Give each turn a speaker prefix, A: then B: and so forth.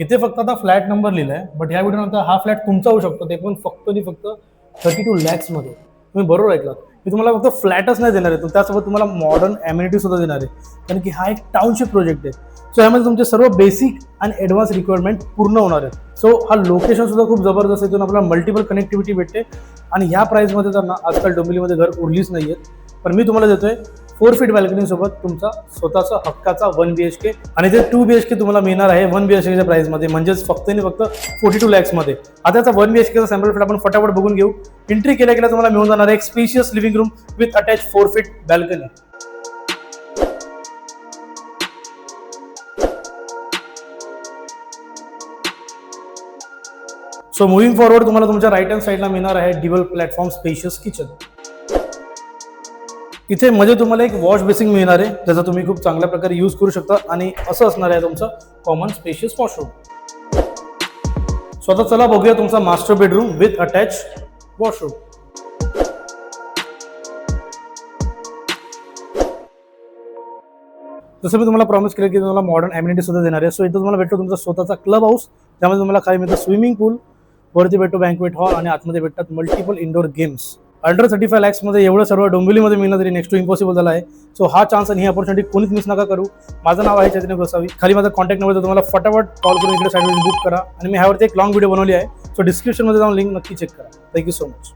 A: इथे फक्त आता फ्लॅट नंबर लिहिलाय, बट ह्या व्हिडिओ नंतर हा फ्लॅट तुमचा होऊ शकतो, ते पण फक्त आणि फक्त 32 लॅक्स मध्ये. तुम्ही बरोबर ऐकलात. मी तुम्हाला फक्त फ्लॅटच नाही देणार आहे, त्यासोबत तुम्हाला मॉडर्न एम्युनिटी सुद्धा देणार आहे, कारण की हा एक टाउनशिप प्रोजेक्ट आहे. सो यामध्ये तुमचे सर्व बेसिक आणि ॲडव्हान्स रिक्वायरमेंट पूर्ण होणार आहेत. सो हा लोकेशन सुद्धा खूप जबरदस्त आहे, इथून आपल्याला मल्टिपल कनेक्टिव्हिटी भेटते. आणि ह्या प्राईसमध्ये तर ना आजकाल डोंबिवलीमध्ये घर उरलीच नाही आहेत. पण मी तुम्हाला देतोय 4 फीट बॅल्कनी सोबत तुमचा स्वतःचा हक्काचा 1 BHK, आणि ते 2 BHK तुम्हाला मिळणार आहे 1 BHKच्या प्राइसमध्ये, म्हणजेच फक्त आणि फक्त 42 लॅक्समध्ये. आता त्याचा 1 BHKचा सॅम्पल फ्लॅट आपण फटाफट बघून घेऊ. एंट्री केल्या केल्या तुम्हाला मिळून जाणार आहे एक spacious living room with attach 4 feet balcony. So moving forward तुम्हाला तुमच्या राईट हँड साईडला मिळणार आहे ड्युअल प्लॅटफॉर्म स्पेशियस किचन. इथे मध्ये तुम्हाला एक वॉश बेसिन मिळणार आहे, ज्याचा तुम्ही खूप चांगल्या प्रकारे यूज करू शकता. आणि असं असणार आहे तुमचं कॉमन स्पेशियस वॉशरूम. स्वतः चला बघूया तुमचा master bedroom with attach washroom. जसं मी तुम्हाला प्रॉमिस केलं की तुम्हाला मॉडर्न ॲम्युनिटी सुद्धा देणार आहे. सो इथं तुम्हाला भेटतो तुमचा स्वतःचा क्लब हाऊस, त्यामध्ये तुम्हाला काय मिळतं स्विमिंग पूल, वरती भेटतो बँक्वेट हॉल, आणि आतमध्ये भेटतात मल्टिपल इंडोर गेम्स. अंडर 35 लॅक्समध्ये एवढं सर्व डोंबिवलीमध्ये मिळणं तरी नेक्स्ट टू इम्पॉसिबल झाला आहे. सो हा चान्स आणि ही अपॉर्च्युनिटी कोणीच मिस नका करू. माझं नाव आहे चैतन्य गोसावी. खाली माझा कॉन्टॅक्ट नंबर, तुम्हाला फटाफट कॉल करून इकडे साईडवर बुक करा. आणि मी ह्यावरती एक लॉंग व्हिडिओ बनवली आहे, सो डिस्क्रिप्शनमध्ये जाऊन लिंक नक्की चेक करा. Thank you so much.